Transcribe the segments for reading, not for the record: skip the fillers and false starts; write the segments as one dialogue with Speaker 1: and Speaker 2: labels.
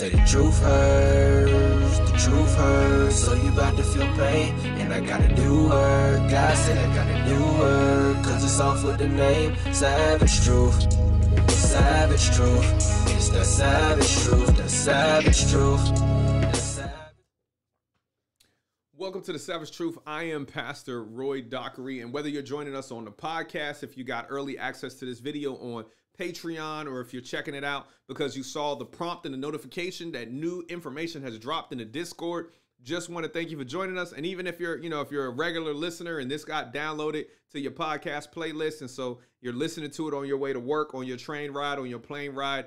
Speaker 1: Say the truth hurts, so you about to feel pain, and I gotta do work, God said I gotta do work, cause it's off with the name, savage truth, the savage truth, it's the savage truth, the savage truth, the savage.
Speaker 2: Welcome to The Savage Truth. I am Pastor Roy Dockery, and whether you're joining us on the podcast, if you got early access to this video on Patreon, or if you're checking it out because you saw the prompt and the notification that new information has dropped in the Discord, just want to thank you for joining us. And even if you're, if you're a regular listener and this got downloaded to your podcast playlist, and so you're listening to it on your way to work, on your train ride, on your plane ride,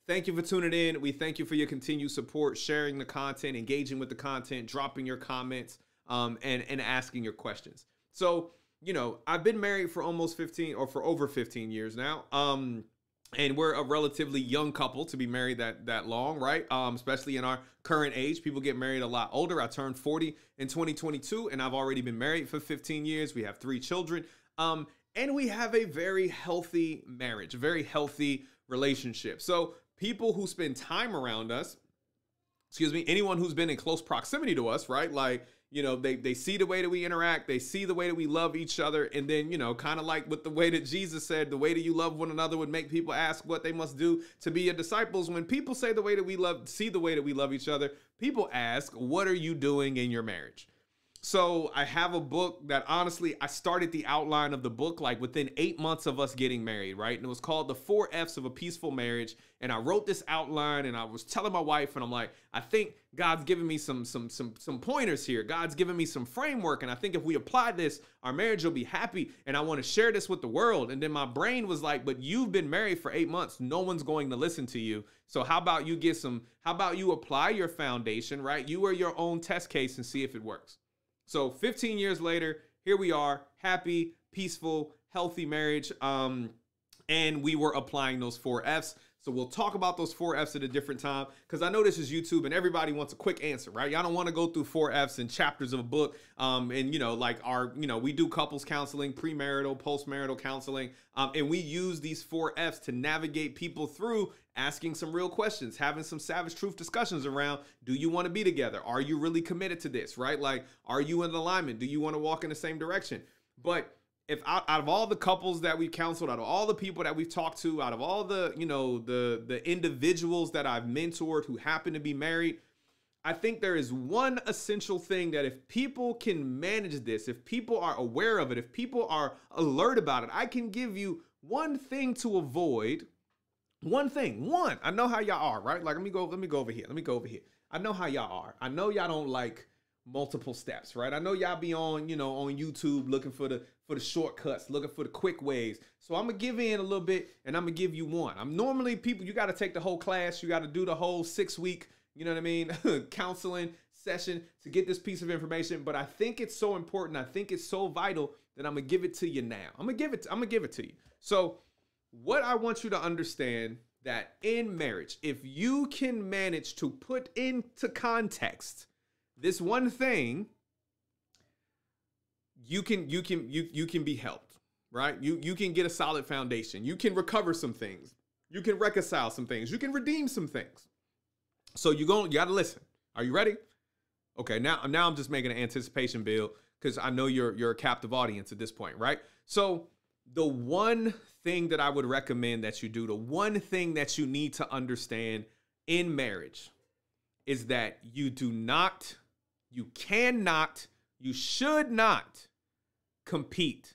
Speaker 2: thank you for tuning in. We thank you for your continued support, sharing the content, engaging with the content, dropping your comments, and asking your questions. So, I've been married for almost 15 or for over 15 years now. And we're a relatively young couple to be married that long, right? Especially in our current age, people get married a lot older. I turned 40 in 2022, and I've already been married for 15 years. We have 3 children. And we have a very healthy marriage, a very healthy relationship. So people who spend time around us, anyone who's been in close proximity to us, right? Like, they see the way that we interact, they see the way that we love each other, and then, kind of like with the way that Jesus said, the way that you love one another would make people ask what they must do to be your disciples. When people say the way that we see the way that we love each other, people ask, what are you doing in your marriage? So I have a book that honestly, I started the outline of the book like within 8 months of us getting married, right? And it was called The 4 F's of a Peaceful Marriage. And I wrote this outline, and I was telling my wife, and I'm like, I think God's giving me some pointers here. God's giving me some framework. And I think if we apply this, our marriage will be happy. And I want to share this with the world. And then my brain was like, but you've been married for 8 months. No one's going to listen to you. So how about you apply your foundation, right? You are your own test case and see if it works. So 15 years later, here we are, happy, peaceful, healthy marriage, and we were applying those 4 F's. So we'll talk about those 4 F's at a different time, because I know this is YouTube and everybody wants a quick answer, right? Y'all don't want to go through 4 F's and chapters of a book, and we do couples counseling, premarital, postmarital counseling, and we use these 4 F's to navigate people through asking some real questions, having some savage truth discussions around, do you want to be together? Are you really committed to this, right? Like, are you in alignment? Do you want to walk in the same direction? But if out of all the couples that we've counseled, out of all the people that we've talked to, out of all the, the individuals that I've mentored who happen to be married, I think there is one essential thing that if people can manage this, if people are aware of it, if people are alert about it, I can give you one thing to avoid. One thing. I know how y'all are, right? Like, let me go over here. I know how y'all are. I know y'all don't like multiple steps, right? I know y'all be on, on YouTube looking for the shortcuts, looking for the quick ways. So I'm gonna give in a little bit, and I'm gonna give you one. I'm normally people, you got to take the whole class, you got to do the whole 6-week, counseling session to get this piece of information. But I think it's so important. I think it's so vital that I'm gonna give it to you now. I'm gonna give it to you. So what I want you to understand, that in marriage, if you can manage to put into context this one thing, you can be helped, right? You can get a solid foundation. You can recover some things. You can reconcile some things. You can redeem some things. So you got to listen. Are you ready? Okay, now I'm just making an anticipation build, because I know you're a captive audience at this point, right? So the one thing that I would recommend that you do, the one thing that you need to understand in marriage, is that you cannot, you should not compete.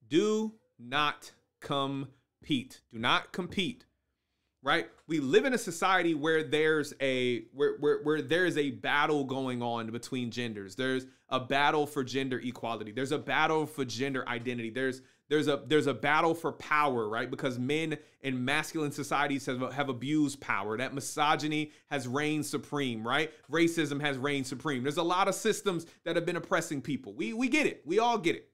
Speaker 2: Do not compete. Do not compete. Right? We live in a society where there's a battle going on between genders. There's a battle for gender equality. There's a battle for gender identity. There's a battle for power, right? Because men in masculine societies have abused power. That misogyny has reigned supreme, right? Racism has reigned supreme. There's a lot of systems that have been oppressing people. We get it. We all get it.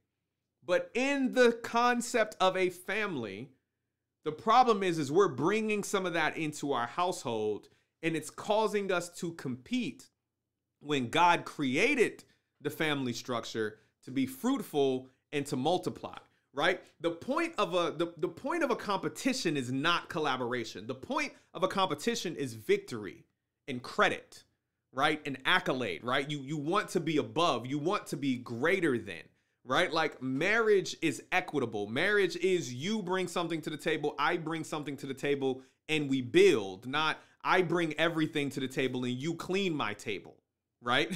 Speaker 2: But in the concept of a family, the problem is we're bringing some of that into our household, and it's causing us to compete when God created the family structure to be fruitful and to multiply. right? The point of the point of a competition is not collaboration. The point of a competition is victory and credit, right? An accolade, right? You want to be above, you want to be greater than, right? Like marriage is equitable. Marriage is you bring something to the table, I bring something to the table, and we build, not I bring everything to the table and you clean my table, right?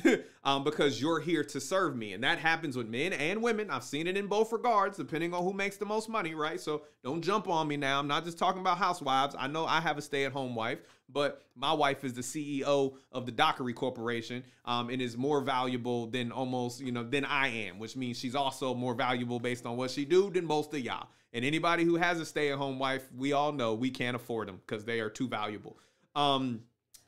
Speaker 2: Because you're here to serve me. And that happens with men and women. I've seen it in both regards, depending on who makes the most money, right? So don't jump on me now. I'm not just talking about housewives. I know I have a stay-at-home wife, but my wife is the CEO of the Dockery Corporation, and is more valuable than almost, than I am, which means she's also more valuable based on what she do than most of y'all. And anybody who has a stay-at-home wife, we all know we can't afford them because they are too valuable.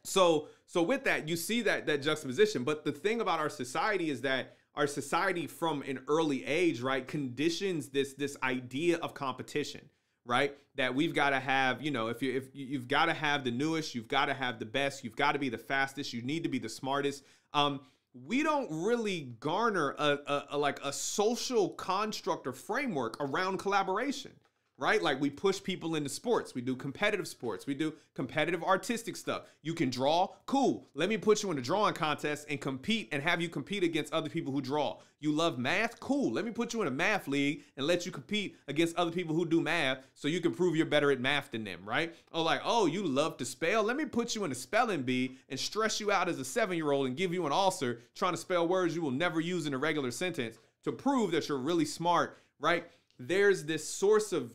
Speaker 2: So with that, you see that juxtaposition. But the thing about our society is that our society from an early age, right, conditions this idea of competition, right? That we've got to have, if you've got to have the newest, you've got to have the best, you've got to be the fastest, you need to be the smartest. We don't really garner a social construct or framework around collaboration. Right? Like we push people into sports. We do competitive sports. We do competitive artistic stuff. You can draw. Cool. Let me put you in a drawing contest and compete and have you compete against other people who draw. You love math? Cool. Let me put you in a math league and let you compete against other people who do math so you can prove you're better at math than them, right? Oh, you love to spell? Let me put you in a spelling bee and stress you out as a 7-year-old and give you an ulcer trying to spell words you will never use in a regular sentence to prove that you're really smart, right? There's this source of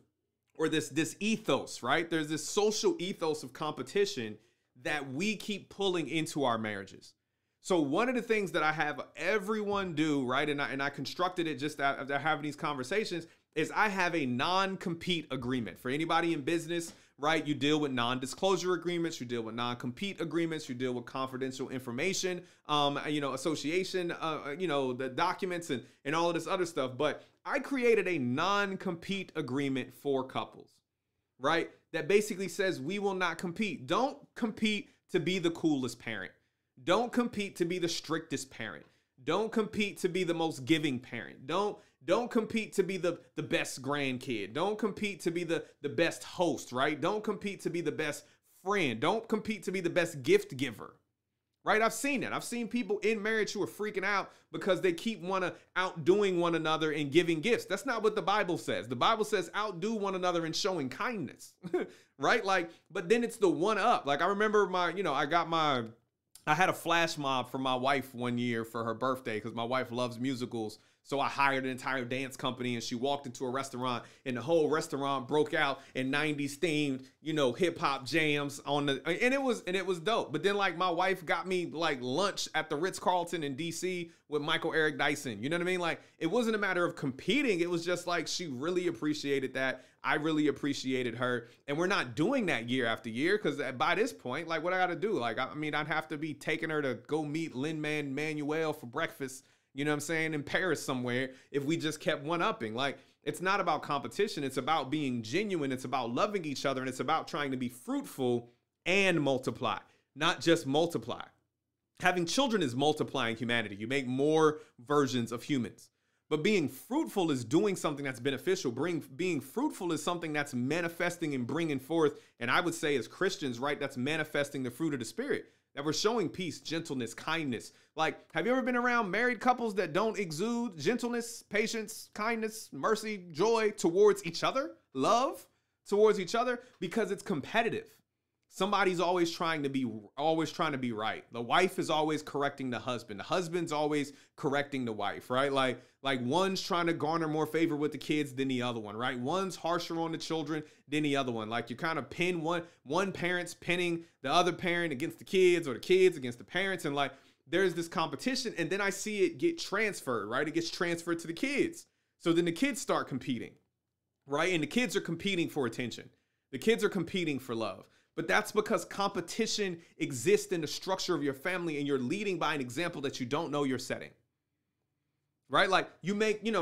Speaker 2: or this ethos, right? There's this social ethos of competition that we keep pulling into our marriages. So one of the things that I have everyone do, right, and I constructed it just after having these conversations, is I have a non-compete agreement. For anybody in business, right, you deal with non-disclosure agreements, you deal with non-compete agreements, you deal with confidential information, association, the documents and all of this other stuff. But I created a non-compete agreement for couples, right? That basically says we will not compete. Don't compete to be the coolest parent. Don't compete to be the strictest parent. Don't compete to be the most giving parent. Don't compete to be the best grandkid. Don't compete to be the best host, right? Don't compete to be the best friend. Don't compete to be the best gift giver, right? I've seen it. I've seen people in marriage who are freaking out because they keep outdoing one another and giving gifts. That's not what the Bible says. The Bible says outdo one another in showing kindness, right? Like, but then it's the one up. Like I remember I had a flash mob for my wife one year for her birthday because my wife loves musicals. So I hired an entire dance company and she walked into a restaurant and the whole restaurant broke out in 90s themed, hip hop jams and it was dope. But then like my wife got me like lunch at the Ritz-Carlton in DC with Michael Eric Dyson. You know what I mean? Like it wasn't a matter of competing. It was just like she really appreciated that. I really appreciated her. And we're not doing that year after year because by this point, like what I got to do? Like, I'd have to be taking her to go meet Lin-Manuel for breakfast, you know what I'm saying, in Paris somewhere if we just kept one-upping. Like, it's not about competition. It's about being genuine. It's about loving each other. And it's about trying to be fruitful and multiply, not just multiply. Having children is multiplying humanity. You make more versions of humans. But being fruitful is doing something that's beneficial. Being fruitful is something that's manifesting and bringing forth. And I would say as Christians, right, that's manifesting the fruit of the Spirit. That we're showing peace, gentleness, kindness. Like, have you ever been around married couples that don't exude gentleness, patience, kindness, mercy, joy towards each other, love towards each other? Because it's competitive. Somebody's always trying to be right. The wife is always correcting the husband. The husband's always correcting the wife, right? Like one's trying to garner more favor with the kids than the other one, right? One's harsher on the children than the other one. Like you kind of pin one parent's pinning the other parent against the kids or the kids against the parents. And like, there's this competition. And then I see it get transferred, right? It gets transferred to the kids. So then the kids start competing, right? And the kids are competing for attention. The kids are competing for love. But that's because competition exists in the structure of your family and you're leading by an example that you don't know you're setting. right? Like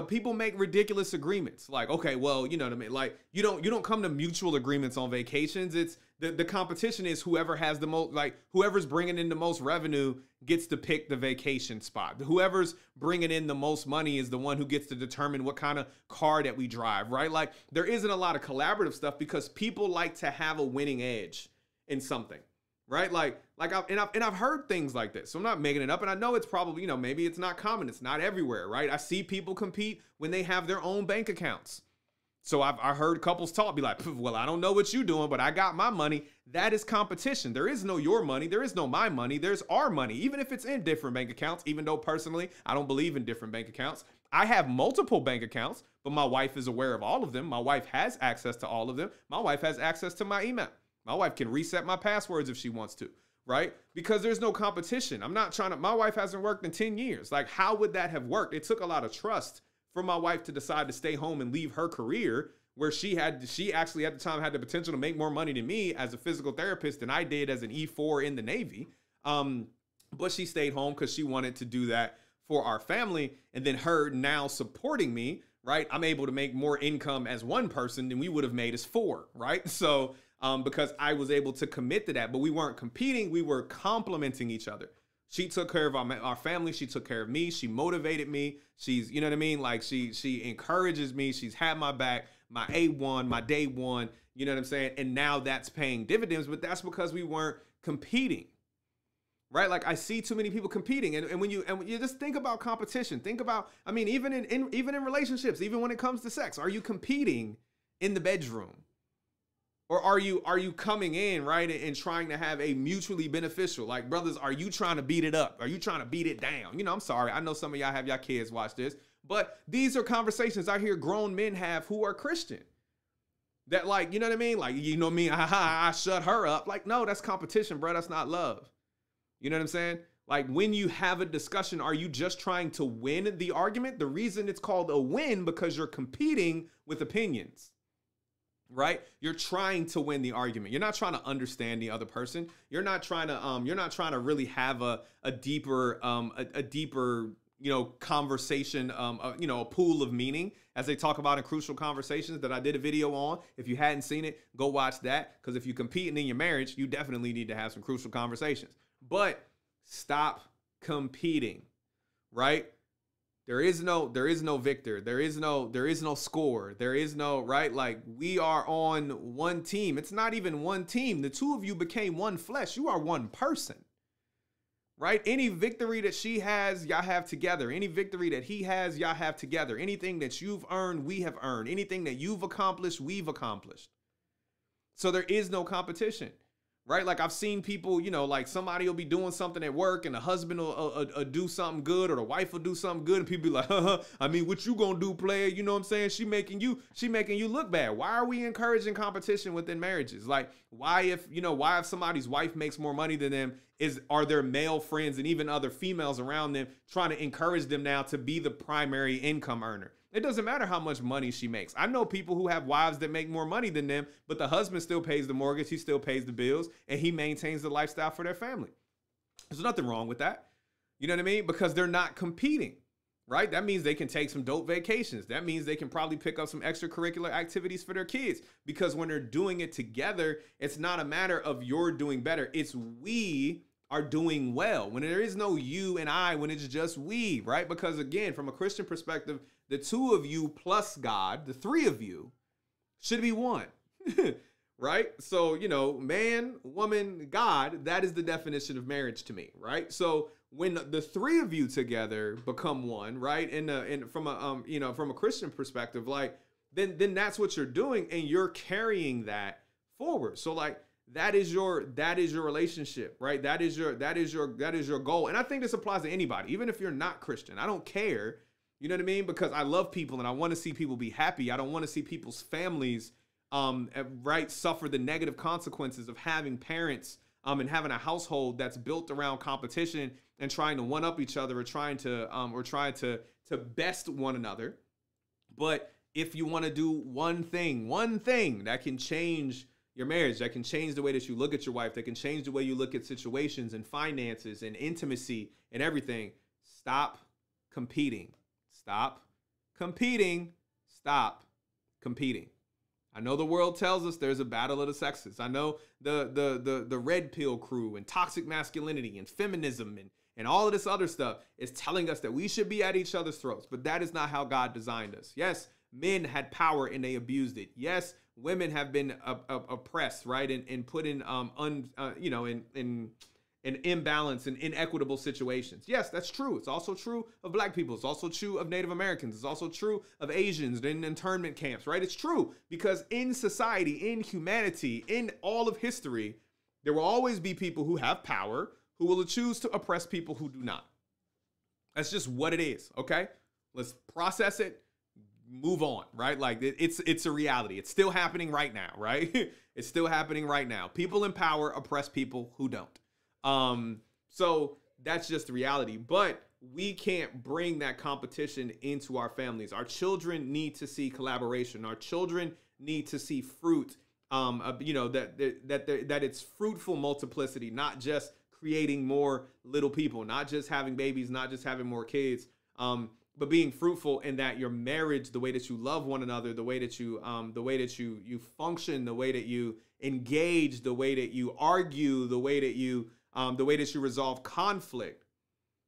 Speaker 2: people make ridiculous agreements. Like, okay, well, you know what I mean? Like you don't come to mutual agreements on vacations. It's the competition is whoever has the most, like whoever's bringing in the most revenue gets to pick the vacation spot. Whoever's bringing in the most money is the one who gets to determine what kind of car that we drive, right? Like there isn't a lot of collaborative stuff because people like to have a winning edge in something. Right? I've heard things like this. So I'm not making it up. And I know it's probably, maybe it's not common. It's not everywhere, right? I see people compete when they have their own bank accounts. So I heard couples talk, be like, well, I don't know what you're doing, but I got my money. That is competition. There is no your money. There is no my money. There's our money, even if it's in different bank accounts, even though personally, I don't believe in different bank accounts. I have multiple bank accounts, but my wife is aware of all of them. My wife has access to all of them. My wife has access to my email. My wife can reset my passwords if she wants to, right? Because there's no competition. My wife hasn't worked in 10 years. Like, how would that have worked? It took a lot of trust for my wife to decide to stay home and leave her career where she actually at the time had the potential to make more money than me as a physical therapist than I did as an E4 in the Navy. But she stayed home because she wanted to do that for our family. And then her now supporting me, right? I'm able to make more income as one person than we would have made as four, right? So, because I was able to commit to that, but we weren't competing. We were complementing each other. She took care of our family. She took care of me. She motivated me. She's, you know what I mean? Like she encourages me. She's had my back, my A1, my day one, you know what I'm saying? And now that's paying dividends, but that's because we weren't competing, right? Like I see too many people competing. And when you just think about competition, think about, I mean, even in relationships, even when it comes to sex, are you competing in the bedroom? Or are you coming in, right, and trying to have a mutually beneficial, like, brothers, are you trying to beat it up? Are you trying to beat it down? I'm sorry. I know some of y'all have y'all kids watch this, but these are conversations I hear grown men have who are Christian. That, like, you know what I mean? Like, me, I shut her up. Like, no, that's competition, bro. That's not love. You know what I'm saying? Like, when you have a discussion, are you just trying to win the argument? The reason it's called a win because you're competing with opinions. Right? You're trying to win the argument. You're not trying to understand the other person. You're not trying to really have a deeper conversation, a pool of meaning, as they talk about in Crucial Conversations that I did a video on. If you hadn't seen it, go watch that. Because if you're competing in your marriage, you definitely need to have some crucial conversations. But stop competing, right? There is no victor. There is no score. There is no, right? Like, we are on one team. It's not even one team. The two of you became one flesh. You are one person, right? Any victory that she has, y'all have together. Any victory that he has, y'all have together. Anything that you've earned, we have earned. Anything that you've accomplished, we've accomplished. So there is no competition. Right? Like I've seen people, like somebody will be doing something at work and the husband will do something good or the wife will do something good and people be like, I mean, what you gonna do, player? You know what I'm saying? She making you look bad. Why are we encouraging competition within marriages? Like why if somebody's wife makes more money than them, are their male friends and even other females around them trying to encourage them now to be the primary income earner? It doesn't matter how much money she makes. I know people who have wives that make more money than them, but the husband still pays the mortgage, he still pays the bills, and he maintains the lifestyle for their family. There's nothing wrong with that. You know what I mean? Because they're not competing, right? That means they can take some dope vacations. That means they can probably pick up some extracurricular activities for their kids. Because when they're doing it together, it's not a matter of you're doing better. It's we are doing well. When there is no you and I, when it's just we, right? Because again, from a Christian perspective, the two of you plus God, the three of you, should be one, right? So, man, woman, God, that is the definition of marriage to me, right? So when the three of you together become one, right? And from a Christian perspective, like, then that's what you're doing and you're carrying that forward. So like, that is your relationship, right? That is your goal. And I think this applies to anybody, even if you're not Christian. I don't care. You know what I mean? Because I love people and I want to see people be happy. I don't want to see people's families, suffer the negative consequences of having parents, and having a household that's built around competition and trying to one up each other or trying to best one another. But if you want to do one thing that can change your marriage, that can change the way that you look at your wife, that can change the way you look at situations and finances and intimacy and everything, stop competing. stop competing. Stop competing. I know the world tells us there's a battle of the sexes. I know the red pill crew and toxic masculinity and feminism and all of this other stuff is telling us that we should be at each other's throats, but that is not how God designed us. Yes, men had power and they abused it. Yes, women have been oppressed, right, and put in in imbalance and inequitable situations. Yes, that's true. It's also true of black people. It's also true of Native Americans. It's also true of Asians in internment camps, right? It's true because in society, in humanity, in all of history, there will always be people who have power who will choose to oppress people who do not. That's just what it is, okay? Let's process it, move on, right? Like it's a reality. It's still happening right now, right? It's still happening right now. People in power oppress people who don't. So that's just the reality, but we can't bring that competition into our families. Our children need to see collaboration. Our children need to see fruit, that it's fruitful multiplicity, not just creating more little people, not just having babies, not just having more kids, but being fruitful in that your marriage, the way that you love one another, the way that you function, the way that you engage, the way that you argue, the way that you resolve conflict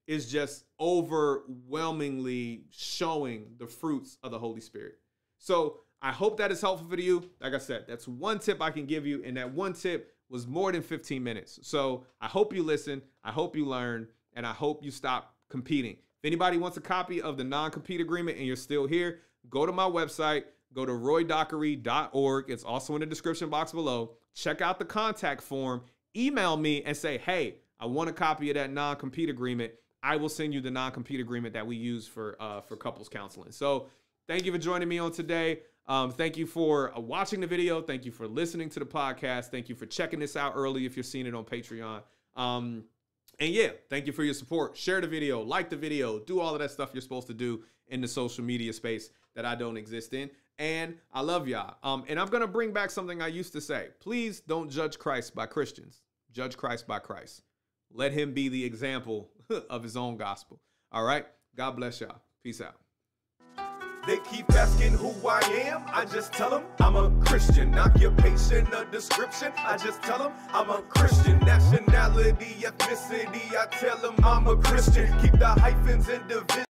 Speaker 2: is just overwhelmingly showing the fruits of the Holy Spirit. So I hope that is helpful for you. Like I said, that's one tip I can give you. And that one tip was more than 15 minutes. So I hope you listen. I hope you learn. And I hope you stop competing. If anybody wants a copy of the non-compete agreement and you're still here, go to my website, go to roydockery.org. It's also in the description box below. Check out the contact form. Email me and say, hey, I want a copy of that non-compete agreement. I will send you the non-compete agreement that we use for couples counseling. So thank you for joining me on today. Thank you for watching the video. Thank you for listening to the podcast. Thank you for checking this out early if you're seeing it on Patreon. And yeah, thank you for your support. Share the video, like the video, do all of that stuff you're supposed to do in the social media space that I don't exist in. And I love y'all. And I'm going to bring back something I used to say. Please don't judge Christ by Christians. Judge Christ by Christ. Let him be the example of his own gospel. All right. God bless y'all. Peace out.
Speaker 3: They keep asking who I am, I just tell them I'm a Christian. Occupation or description, I just tell them I'm a Christian. Nationality, ethnicity, I tell them I'm a Christian. Keep the hyphens in division.